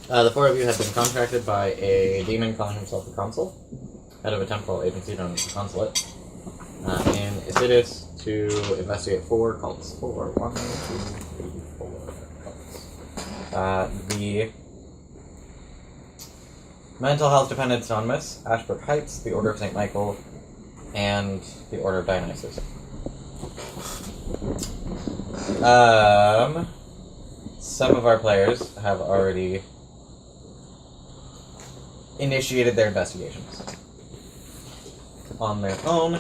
The four of you have been contracted by a demon calling himself the Consul, head of a temporal agency known as the Consulate, in Isidis to investigate 4 cults. 4. 1, 2, 3, 4 cults. The Mental Health Dependent Anonymous, Ashbrooke Heights, the Order of St. Michael, and the Order of Dionysus. Some of our players have already initiated their investigations on their own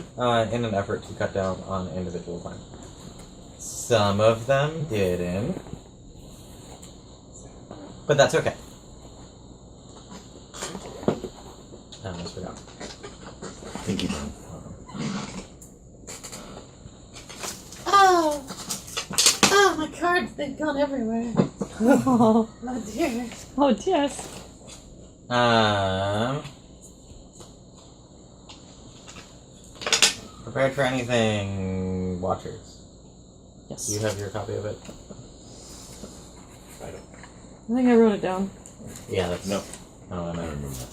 in an effort to cut down on individual crime. Some of them didn't, but that's okay. I almost forgot. Thank you, Ben. Oh, my cards, they've gone everywhere. Oh, Oh, dear. oh, yes. Prepared for anything, Watchers. Yes. Do you have your copy of it? I don't. I think I wrote it down. Yeah, that's... No. Oh, I I might don't remember that.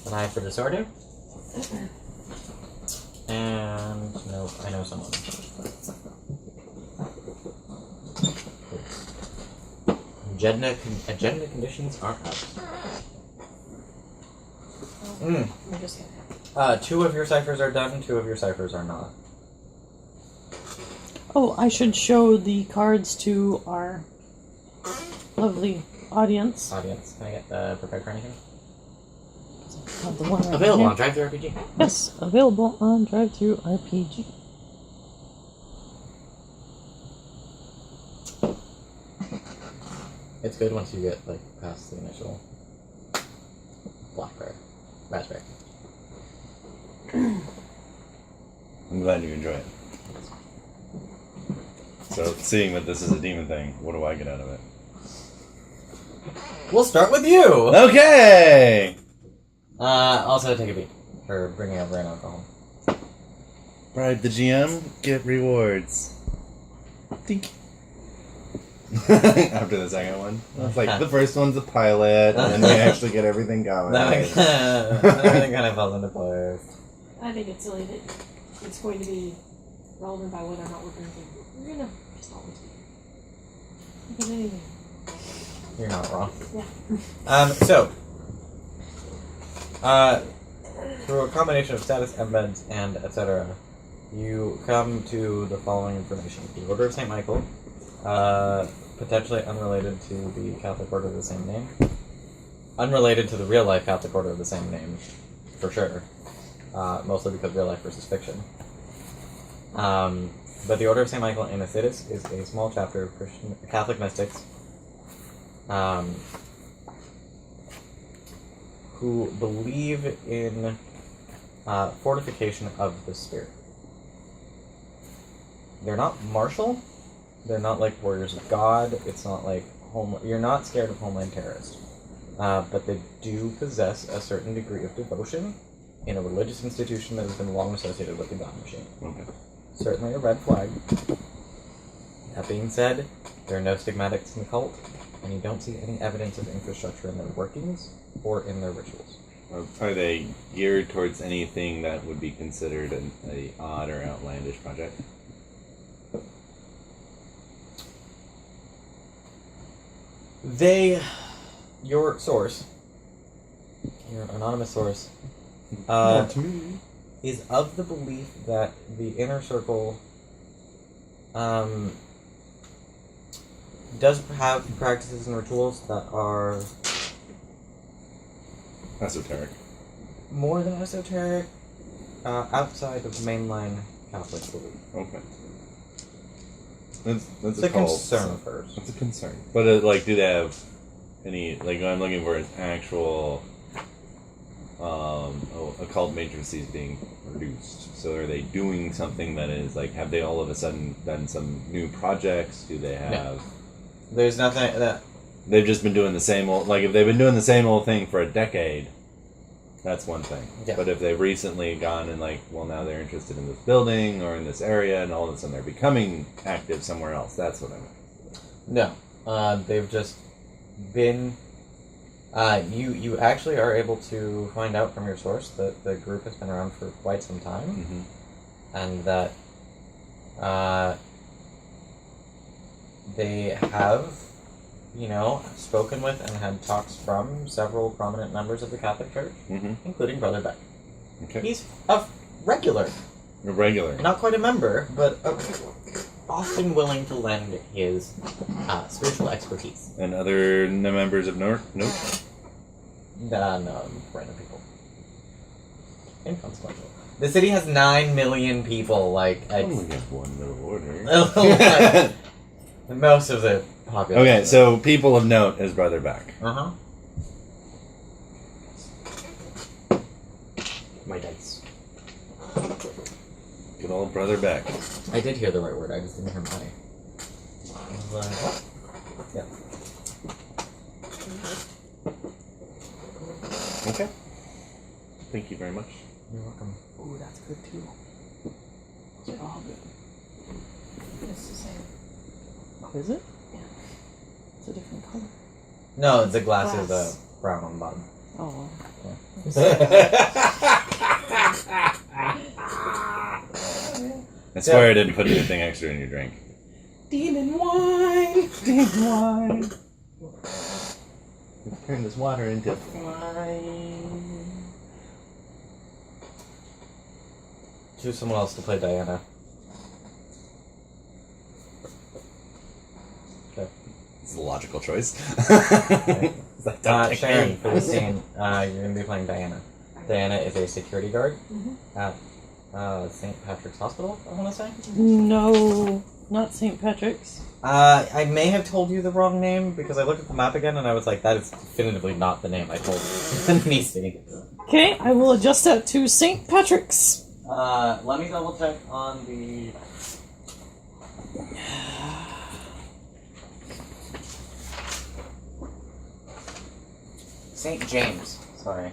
An eye for disorder. And no, I know someone. Agenda conditions are out. I just 2 of your ciphers are done, 2 of your ciphers are not. Oh, I should show the cards to our lovely audience. Audience, can I get prepared for anything? Have the one right Available here. on Drive Thru RPG. Yes, available on Drive-Thru RPG. It's good once you get past the initial raspberry. I'm glad you enjoy it. So, seeing that this is a demon thing, what do I get out of it? We'll start with you. Okay. Also take a beat for bringing over an alcohol. Bribe the GM, get rewards. Dink. After the second one, it's like the first one's a pilot, and then we actually get everything going. Everything kind of falls into place. I think it's silly that it's going to be relevant by whether or not we're going to just always be. Because anything. You're not wrong. Yeah. Through a combination of status embeds and etc., you come to the following information. The Order of St. Michael, potentially unrelated to the Catholic Order of the same name. Unrelated to the real-life Catholic Order of the same name, for sure. Mostly because real life versus fiction. But the Order of St. Michael in Isidis is a small chapter of Catholic mystics who believe in fortification of the spirit. They're not martial. They're not like warriors of God. It's not like you're not scared of homeland terrorists. But they do possess a certain degree of devotion in a religious institution that has been long associated with the God machine. Okay. Certainly a red flag. That being said, there are no stigmatics in the cult, and you don't see any evidence of infrastructure in their workings or in their rituals. Are they geared towards anything that would be considered an odd or outlandish project? Your source, your anonymous source, Not to me. is of the belief that the inner circle does have practices and rituals that are Esoteric. more than esoteric, outside of mainline Catholic belief. Okay. That's It's a a cult, concern so- first. That's a concern. But do they have any? Like, I'm looking for an actual occult matrices being produced. So are they doing something that is like? Have they all of a sudden done some new projects? Do they have? There's nothing that. They've just been doing the same old. Like, if they've been doing the same old thing for a decade, that's one thing. Yeah. But if they've recently gone and now they're interested in this building or in this area, and all of a sudden they're becoming active somewhere else, that's what I mean. No. They've just been. You actually are able to find out from your source that the group has been around for quite some time, Mm-hmm. and that they have, spoken with and had talks from several prominent members of the Catholic Church, Mm-hmm. including Brother Beck. Okay. He's a regular, A regular. not quite a member, but often willing to lend his spiritual expertise. And other members of Note? No, random people. Inconsequential. The city has 9 million people. Like, Only have one little order. most of the population. Okay, so people of note is Brother Beck. Uh-huh. My dice. Good old Brother Beck. I did hear the right word, I just didn't hear my. Yeah. Okay. Thank you very much. You're welcome. Ooh, that's good too. Those are all good. It's the same. Oh, is it? Yeah. It's a different color. No, the glass is Glass. brown on the bottom. Oh. I swear I didn't put anything extra in your drink. Demon wine! Demon wine. Turn this water into Wine. Choose someone else to play Diana. It's a logical choice. Sharon, for this scene, you're going to be playing Diana. Diana is a security guard at St. Patrick's Hospital, I want to say. No, not St. Patrick's. I may have told you the wrong name because I looked at the map again and I was like, that is definitively not the name I told Nisi. Okay, I will adjust that to St. Patrick's. Let me double check on the. St. James. Sorry.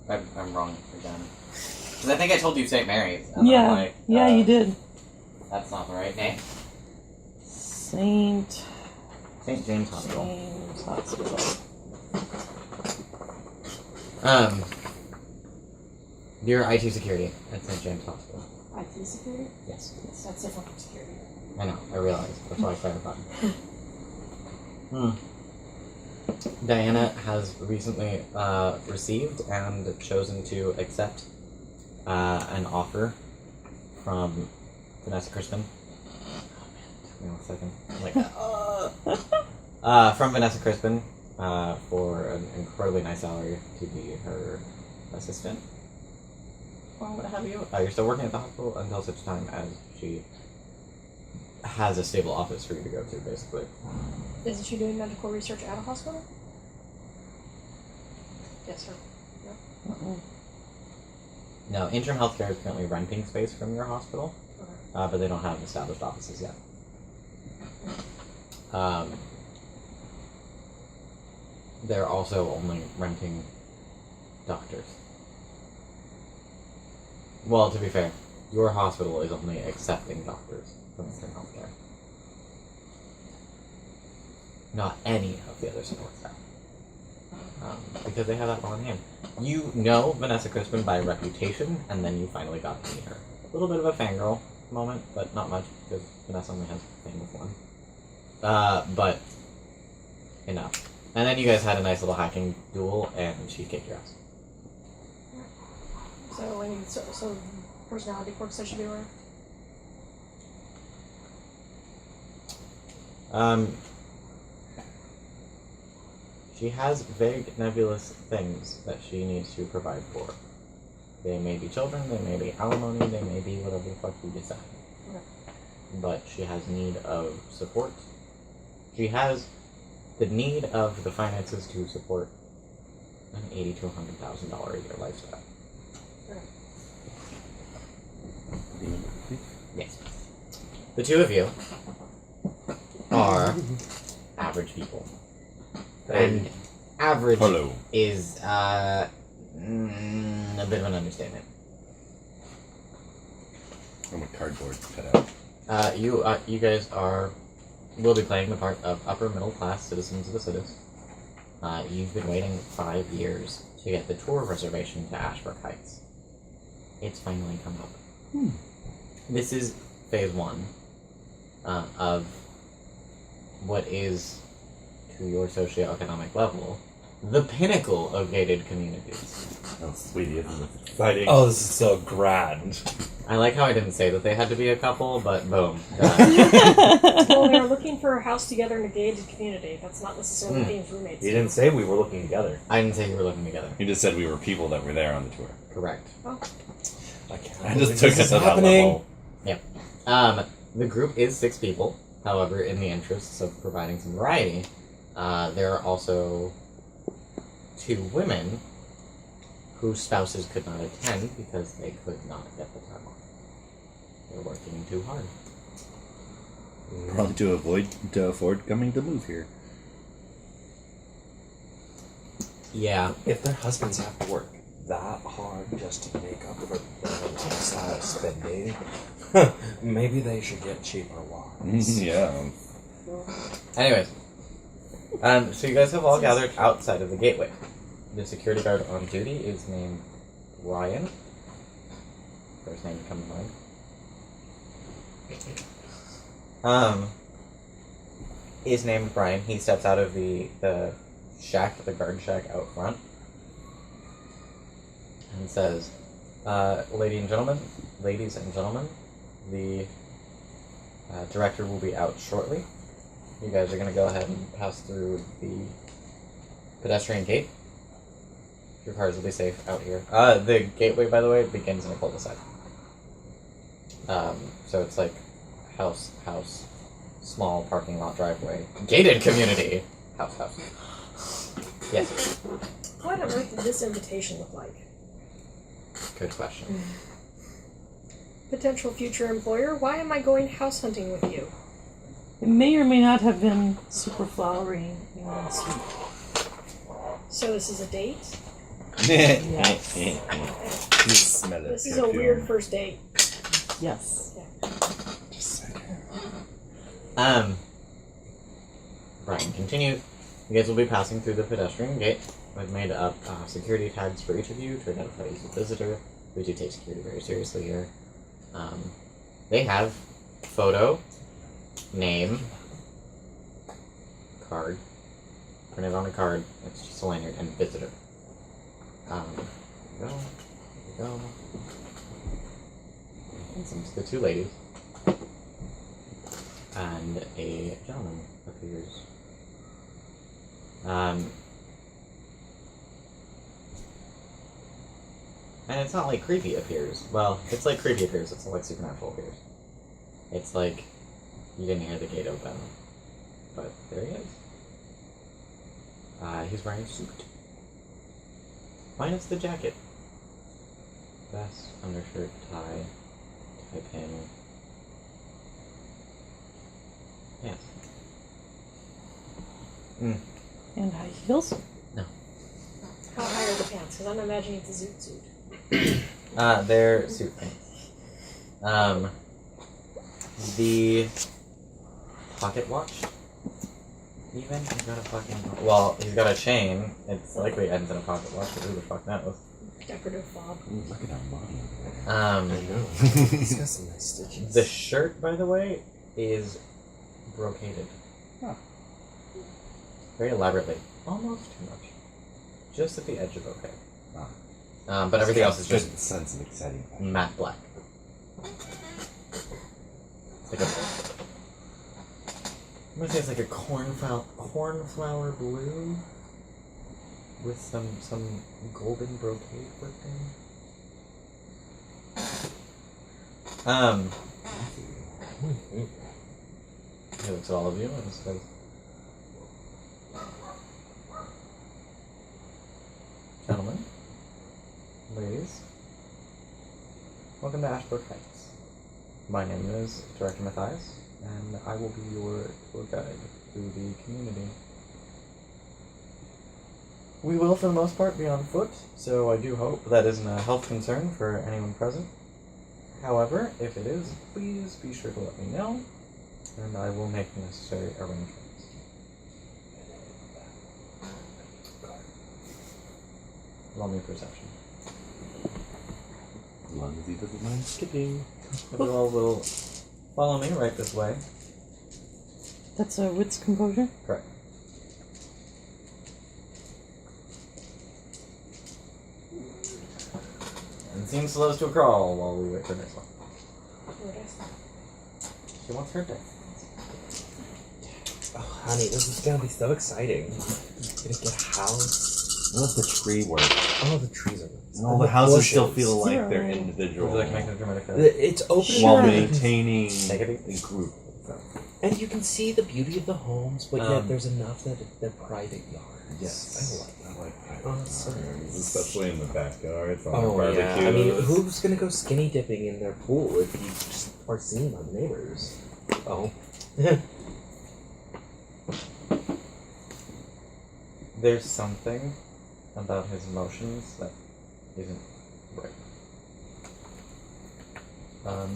I'm wrong again. Because I think I told you St. Mary's. And Yeah, I'm like, yeah, you did. That's not the right name. St. St. James Hospital. James Hospital. You're IT security at St. James Hospital. IT security? Yes. Yes, that's different from security. I know, I realize. That's why I clarified. Diana has recently received and chosen to accept an offer from Vanessa Crispin. Give me 1 second. From Vanessa Crispin for an incredibly nice salary to be her assistant. Well, what have you? You're still working at the hospital until such time as she has a stable office for you to go to, basically. Isn't she doing medical research at a hospital? Yes, sir. No, Interim Healthcare is currently renting space from your hospital, but they don't have established offices yet. They're also only renting doctors. Well, to be fair, your hospital is only accepting doctors from Interim Healthcare. Not any of the other support staff. Because they have that on hand. You know Vanessa Crispin by reputation, and then you finally got to meet her. A little bit of a fangirl moment, but not much, because Vanessa only has fame with one. But enough. And then you guys had a nice little hacking duel, and she kicked your ass. So, I mean, so personality quirks I should be aware of? She has vague, nebulous things that she needs to provide for. They may be children, they may be alimony, they may be whatever the fuck you decide. Okay. But she has need of support. She has the need of the finances to support an $80,000 to $100,000 a year lifestyle. Yes. The two of you are average people. And average is a bit of an understatement. I'm a cardboard cutout. You guys will be playing the part of upper middle class citizens of the cities. You've been waiting 5 years to get the tour reservation to Ashbrooke Heights. It's finally come up. This is phase 1 of what is, to your socioeconomic level, the pinnacle of gated communities. Oh, sweetie, this is exciting. Oh, this is so grand. I like how I didn't say that they had to be a couple, but boom. Done. Well, they're looking for a house together in a gated community. That's not necessarily being roommates. You didn't say we were looking together. I didn't say you were looking together. You just said we were people that were there on the tour. Correct. I can't I believe just took this it is to that happening. level. The group is 6 people. However, in the interests of providing some variety, there are also 2 women whose spouses could not attend because they could not get the time off. They're working too hard. Probably to afford coming to move here. Yeah. If their husbands have to work that hard just to make up for the lifestyle spending, maybe they should get cheaper wives. Yeah. Anyways, so you guys have all gathered outside of the gateway. The security guard on duty is named Ryan. First name to come to mind. Is named Brian. He steps out of the shack, the guard shack out front, and says, ladies and gentlemen, the director will be out shortly. You guys are going to go ahead and pass through the pedestrian gate. Your cars will be safe out here. The gateway, by the way, begins in a cul-de-sac. So it's like house, small parking lot, driveway, gated community, house. Yes. What on earth did this invitation look like? Good question. Potential future employer, why am I going house hunting with you? It may or may not have been super flowery and sweet. So this is a date? Yes. You smell it. This is a weird first date. Yes. Brian continues. You guys will be passing through the pedestrian gate. I've made up security tags for each of you to identify you as a visitor. We do take security very seriously here. They have photo, name, card, printed on a card. It's just a lanyard, and visitor. Here we go. And some to the 2 ladies. And a gentleman appears. And it's not like creepy appears. Well, it's like creepy appears, it's not like supernatural appears. It's like you didn't hear the gate open. But there he is. He's wearing a suit. Minus the jacket. Vest, undershirt, tie pin. Yes. And high heels? How high are the pants? Because I'm imagining it's a zoot suit. They're suit pants. The pocket watch, even? He's got a fucking... Well, he's got a chain. It's likely ends in a pocket watch, but who the fuck knows? Decorative fob. Look at our body. I know. He's got some nice stitches. The shirt, by the way, is brocaded. Huh. Very elaborately. Almost too much. Just at the edge of okay. Ah. But everything else is just good sense of exciting. matte black. It's like a... I'm gonna say it's like a cornflower blue with some golden brocade working. He looks at all of you and says, "Gentlemen, ladies, welcome to Ashbrooke Heights. My name is Director Matthias, and I will be your tour guide through the community. We will, for the most part, be on foot, so I do hope that isn't a health concern for anyone present. However, if it is, please be sure to let me know, and I will make the necessary arrangements." Roll me perception. As long as he doesn't mind skipping. You all will follow me right this way. That's a wits composure? Correct. And seems slow to a crawl while we wait for the next one. She wants her dice. Oh, honey, this is gonna be so exciting. Gonna get a house. How does the tree work? Oh, the trees are nice. And all the houses still bushes. feel like they're Zero. individual. Would you like to make a dramatic It's open, while Sure. maintaining Negative. a group. and you can see the beauty of the homes, but yet Um, there's enough that they're private yards. Yes. I like that. I like that. Awesome. Especially in the backyards on Oh barbecues. yeah. I mean, who's gonna go skinny dipping in their pool if you just are seen by the neighbors? Oh. There's something about his emotions that isn't right.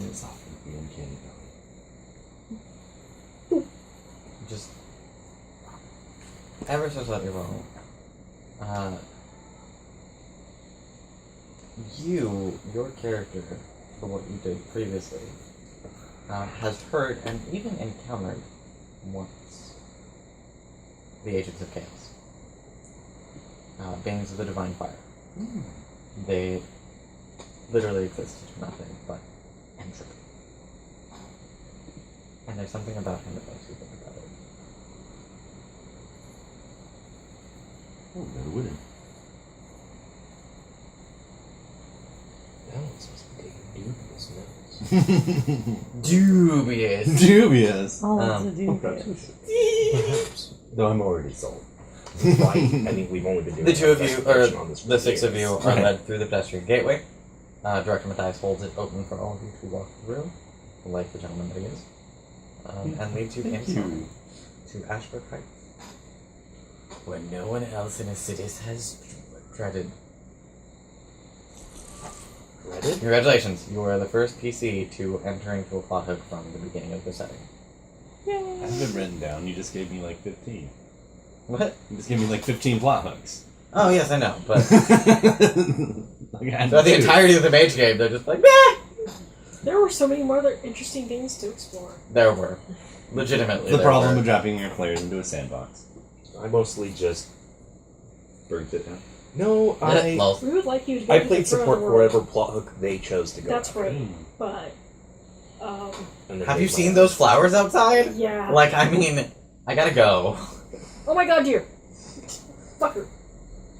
It's often the uncanny Just ever so slightly wrong. Your character, for what you did previously, has heard and even encountered once the agents of chaos. Beings of the divine fire. They literally exist to do nothing but entropy. And there's something about him that makes you think about it. Oh, no winner. That one's supposed to be taking dubious notes. Dubious. Dubious. All of Um, the dubious. Perhaps. Though I'm already sold. Right. I mean, we've only been doing The two of you, or investigation on this for the six of you, years. are led through the pedestrian gateway. Director Matthias holds it open for all of you to walk through, like the gentleman that he is, and leads you Thank inside you. to Ashbrooke Heights, where no one else in the cities has dreaded. Reddit? Congratulations, you are the first PC to enter into a plot hook from the beginning of the setting. I haven't written down. You just gave me like 15. What? You just gave me like 15 plot hooks. Oh yes, I know, but Like, I throughout the do. entirety of the mage game, they're just like, meh! There were so many more other interesting things to explore. There were. Legitimately. The there problem were. with dropping your players into a sandbox. I mostly just. Burnt it down. No, I. Lol. We would like you to go I to the played front of support the for world. whatever plot hook they chose to go. That's after. right, but And then Have they you seen left. those flowers outside? yeah. Like, I mean, I gotta go. Oh my god, dear. Fuck her.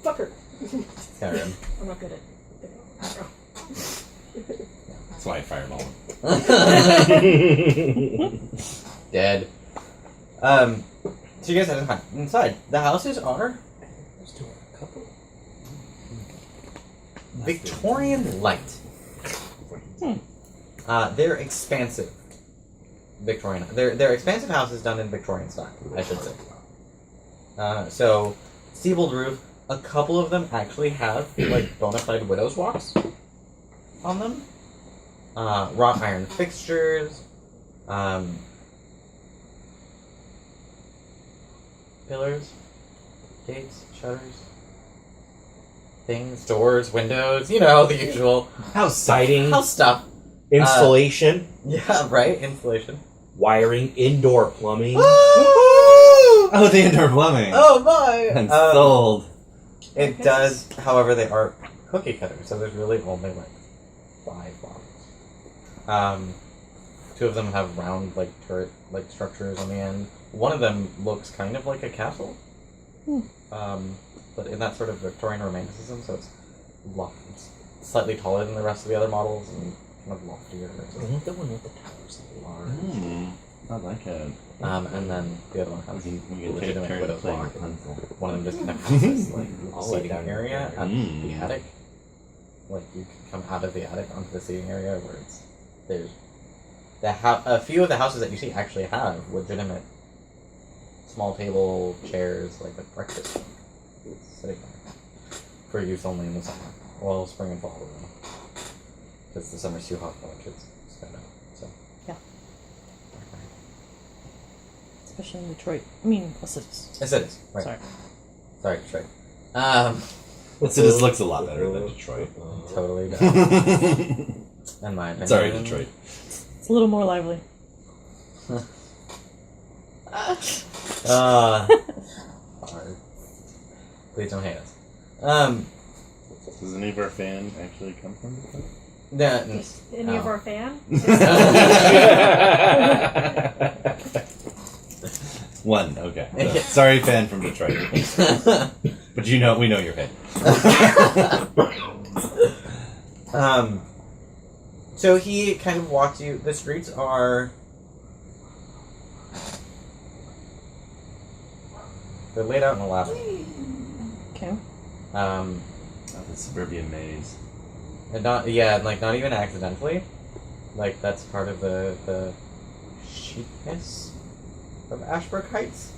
Fuck her. Skyrim. I'm not good at. That's why I fireball. Dead. So you guys head inside. The houses are Let's do a couple. Victorian light. They're expansive. Victorian. They're expansive houses done in Victorian style, I should say. So, steepled roof. A couple of them actually have like bona fide widow's walks on them. Wrought iron fixtures. Pillars, gates, shutters, things, doors, windows. You know, the usual House siding, house stuff. installation, Yeah, right. Insulation. wiring, indoor plumbing. Oh, the indoor plumbing. Oh my! And sold. It does, however, they are cookie cutters, so there's really only like 5 blocks. 2 of them have round, like turret, like structures on the end. One of them looks kind of like a castle, but in that sort of Victorian Romanticism, so it's it's slightly taller than the rest of the other models and kind of loftier. I want the one with the towers that are large. I like it. And then the other one has We can take legitimate turns widow's playing walk. Rapunzel. One of them just kind of has this like I'll lay seating down area there. at Mm. the attic. Like you can come out of the attic onto the seating area where there's a few of the houses that you see actually have legitimate small table chairs, like a breakfast nook, sitting there for use only in the summer. Well, spring and fall, because the summer's too hot for the kids to spend out. So Especially in Detroit. I mean, Cities. yes, it is. Right. Sorry. Sorry, Detroit. It just looks a lot better than Detroit. Totally does. In my opinion. Sorry, Detroit. It's a little more lively. Hard. Please don't hate us. Does any of our fan actually come from Detroit? Any of our fan? One, okay. Sorry, fan from Detroit. But we know you're fan. So he kind of walks you. The streets are. They're laid out in a labyrinth. Okay. Oh, the suburban maze. And not even accidentally. Like that's part of the chicness of Ashbrooke Heights.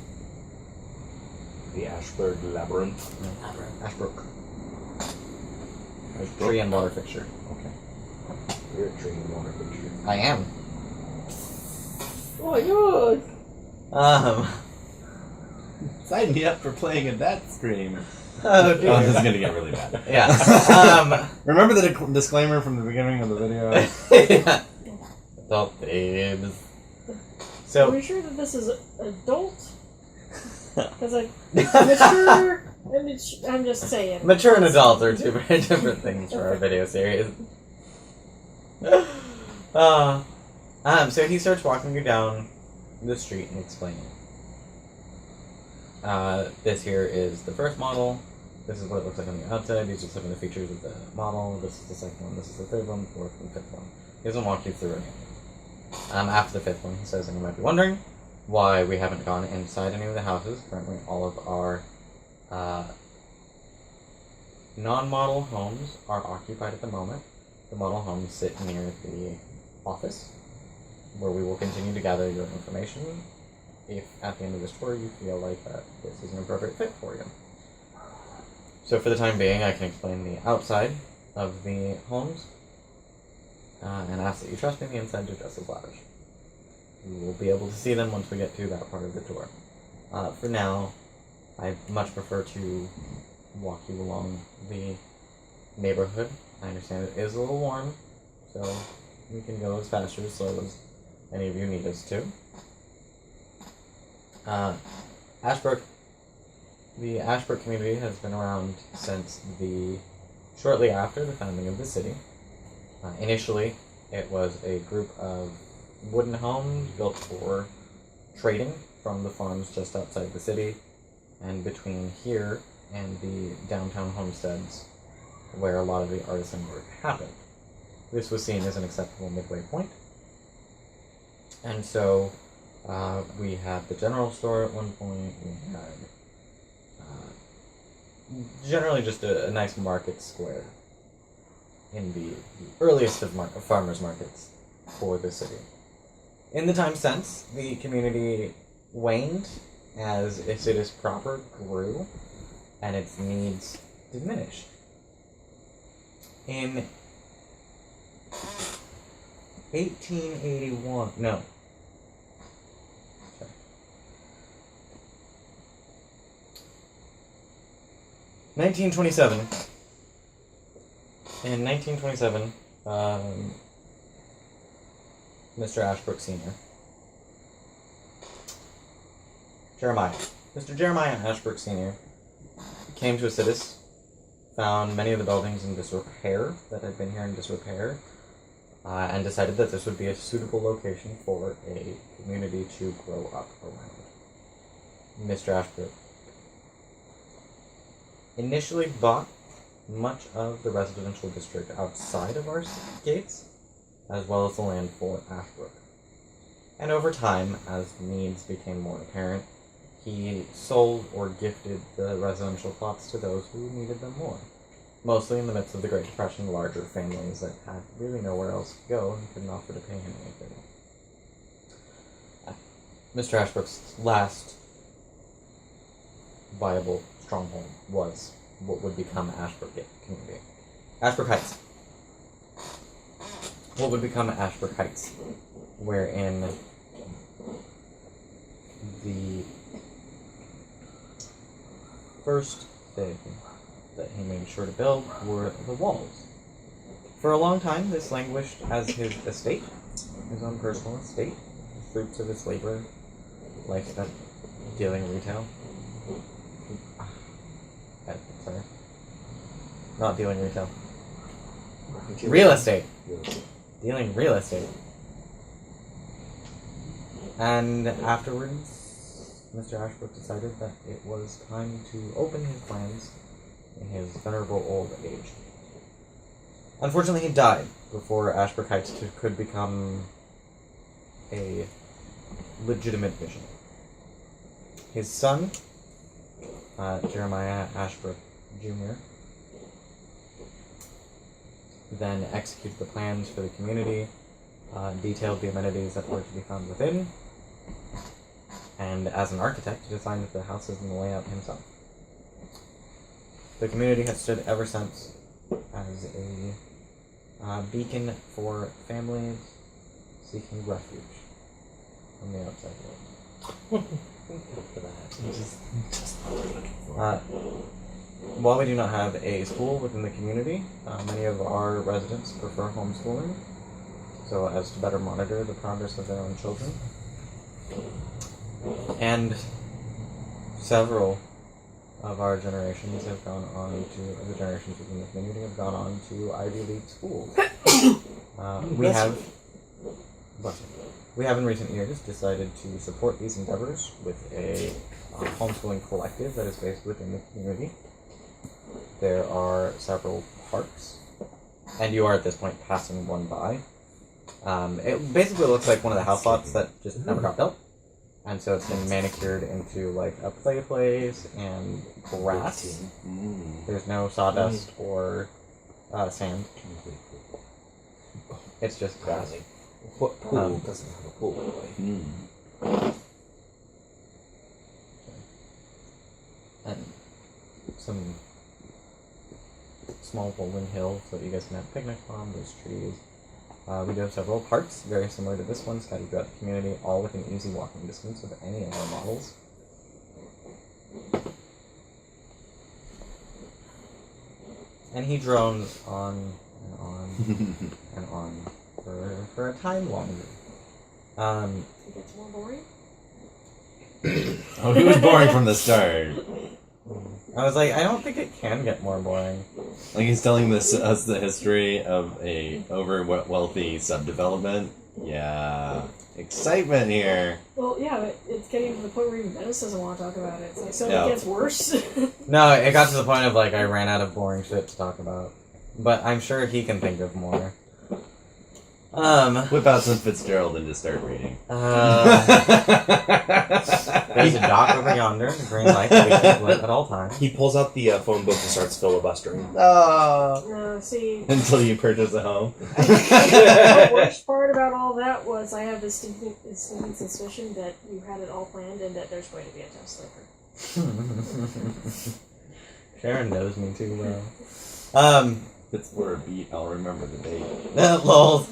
The Ashburg Labyrinth. Ashbrooke. Tree and water fixture. Okay. You're a tree and water picture. I am. Oh my god! Sign me up for playing at that scream. Oh dear. Oh, this is gonna get really bad. Yeah. Remember the disclaimer from the beginning of the video? Yeah. Adult themes. Are So we sure that this is adult? Because mature. I'm just saying. mature and adult are two very different things for our video series. So he starts walking you down the street and explaining. This here is the first model. This is what it looks like on the outside. These are some of the features of the model. This is the second one. This is the third one, fourth, and fifth one. He doesn't walk you through any of them. After the fifth one, he says, and you might be wondering why we haven't gone inside any of the houses. Currently, all of our non-model homes are occupied at the moment. The model homes sit near the office, where we will continue to gather your information if at the end of this tour you feel like that this is an appropriate fit for you. So for the time being, I can explain the outside of the homes and ask that you trust me, the inside are just as lavish. You will be able to see them once we get to that part of the tour. For now, I much prefer to walk you along the neighborhood. I understand it is a little warm, so we can go as fast or as slow as any of you need us to. Ashbrooke, the Ashbrooke community has been around since shortly after the founding of the city. Initially, it was a group of wooden homes built for trading from the farms just outside the city, and between here and the downtown homesteads where a lot of the artisan work happened. This was seen as an acceptable midway point. And so we had the general store at one point. We had generally just a nice market square in the earliest of farmers markets for the city. In the time since, the community waned as its city's proper grew and its needs diminished. In 1881, no. Sorry. 1927. In 1927, Mr. Ashbrooke Sr. Mr. Jeremiah Ashbrooke Sr. came to Acidus, found many of the buildings in disrepair that had been here in disrepair, and decided that this would be a suitable location for a community to grow up around. Mr. Ashbrooke initially bought much of the residential district outside of our gates, as well as the land for Ashbrooke. And over time, as needs became more apparent, he sold or gifted the residential plots to those who needed them more. Mostly in the midst of the Great Depression, larger families that had really nowhere else to go and couldn't offer to pay him anything. Mr. Ashbrooke's last viable stronghold was what would become Ashbrooke community. Ashbrooke Heights. What would become Ashbrooke Heights, wherein the first thing that he made sure to build were the walls. For a long time, this languished as his estate, his own personal estate, the fruits of his labor, like dealing retail. Sorry. Not dealing retail. Real estate. Dealing real estate. And afterwards, Mr. Ashbrooke decided that it was time to open his plans in his venerable old age. Unfortunately, he died before Ashbrooke Heights could become a legitimate vision. His son, Jeremiah Ashbrooke Jr., then executed the plans for the community, detailed the amenities that were to be found within, and as an architect, designed the houses and the layout himself. The community has stood ever since as a beacon for families seeking refuge from the outside world. While we do not have a school within the community, many of our residents prefer homeschooling, so as to better monitor the progress of their own children. And several of our generations have gone on to, the generations within the community have gone on to Ivy League schools. We have in recent years decided to support these endeavors with a homeschooling collective that is based within the community. There are several parks, and you are at this point passing one by. It basically looks like one of the house lots that just never got built. And so it's been manicured into like a play place and grass. There's no sawdust or sand. It's just grass. What pool doesn't have a pool? And some small rolling hill so that you guys can have picnics on. There's trees. We do have several parks, very similar to this one, scattered throughout the community, all within easy walking distance of any of our models. And he drones on and on and on for a time longer. It gets more boring. Oh, he was boring from the start. I was like, I don't think it can get more boring. Like he's telling us the history of a wealthy subdevelopment. Yeah, excitement here. Well, yeah, but it's getting to the point where even Dennis doesn't want to talk about it. It's like, so Yeah. it gets worse. No, it got to the point of like I ran out of boring shit to talk about. But I'm sure he can think of more. Whip out some Fitzgerald and just start reading. There's a dock over yonder, a green light that we keep lit at all times. He pulls out the phone book and starts filibustering. See, Until you purchase a home. the worst part about all that was I have this stinking suspicion that you had it all planned and that there's going to be a test later. Sharon knows me too well. If it's for a beat, I'll remember the date. Lol.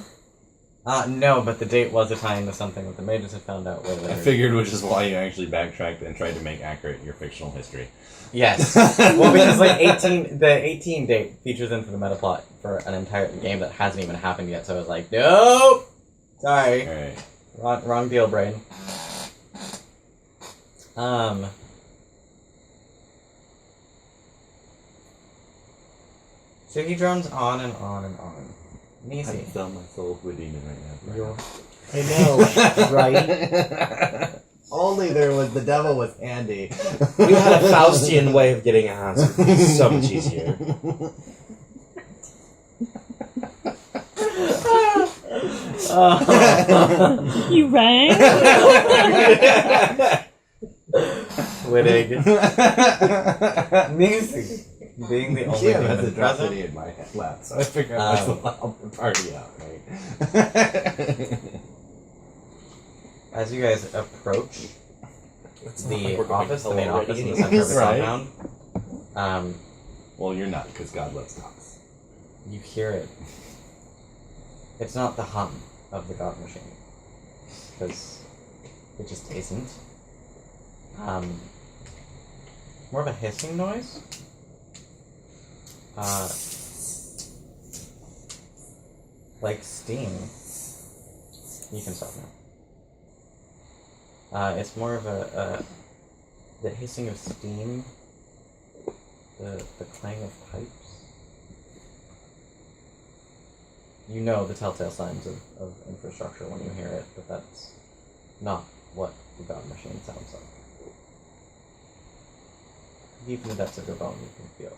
No, but the date was a tie into something that the mages had found out way later. I figured, which is why you actually backtracked and tried to make accurate your fictional history. Yes. Well, because like the 18 date features into the meta plot for an entire game that hasn't even happened yet. So I was like, nope. Sorry. All right. Wrong deal, brain. So he drones on and on and on. I Easy. felt my soul with demon right now. I know, right? Only the devil was handy. We had a Faustian way of getting an answer. It's so much easier. You rang? Wittig. Easy. Being the only Jim demon has a present. dressity in my lap, so I figured I might as well help the party out, right? As you guys approach It's not the like we're going office, the to main hell office in the already. center of the Right. compound, Well, you're not, because God loves cops. you hear it. It's not the hum of the God machine, because it just isn't. More of a hissing noise. Like steam. You can stop now. It's more of the hissing of steam, the clang of pipes. You know the telltale signs of infrastructure when you hear it, but that's not what the God Machine sounds like. Deep in the depths of your bone, you can feel it.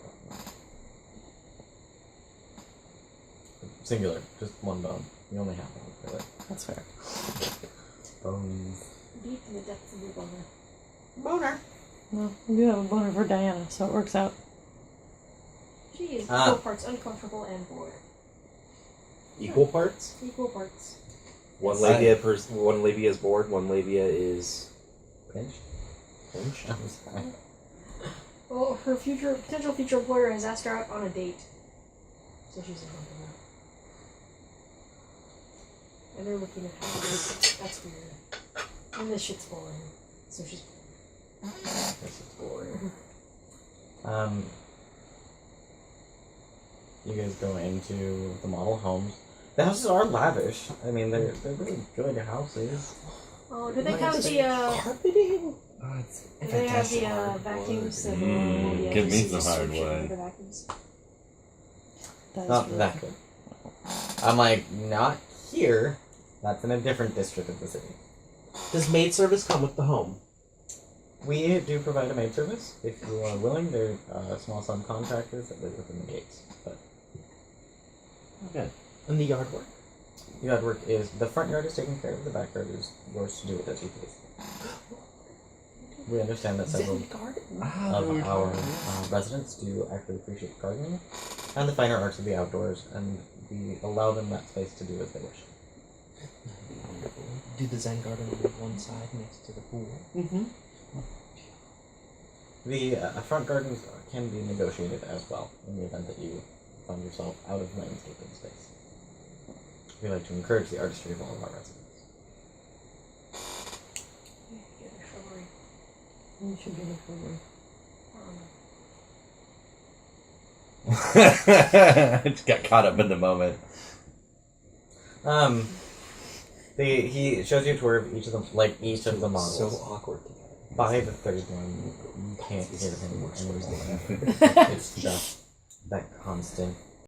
Singular, just one bone. You only have one, really. That's fair. Bones. Deep in the depths of your boner. Boner. No, we do have a boner for Diana, so it works out. She is Ah. equal parts uncomfortable and bored. Equal parts. Equal parts. One Yes. labia is bored. One labia is Pinched? pinched. I'm sorry. Well, her potential future employer has asked her out on a date. So she's uncomfortable. And they're looking at her. That's weird. And this shit's boring. So she's This is boring. You guys go into the model homes. The houses are lavish. I mean, they're really good houses. Oh, do they have the carpeting? do they have the vacuums that give me some hardwood. the vacuums? That is Not really that good. I'm like, not here. That's in a different district of the city. Does maid service come with the home? We do provide a maid service. If you are willing, there are small subcontractors that live within the gates. But Okay. And the yard work? the yard work is the front yard is taken care of. The back yard is yours to do it as you please. We understand that several garden? of our residents do actually appreciate gardening and the finer arts of the outdoors, and we allow them that space to do as they wish. Wonderful. Do the Zen garden on one side next to the pool? Mm-hmm. The front gardens can be negotiated as well in the event that you find yourself out of landscaping space. We like to encourage the artistry of all of our residents. Get a shrubbery. You should get it for me. Just got caught up in the moment. He shows you a tour of each of them, like each of the models. So awkward together. By the third one, you can't hear him anymore. It's just that constant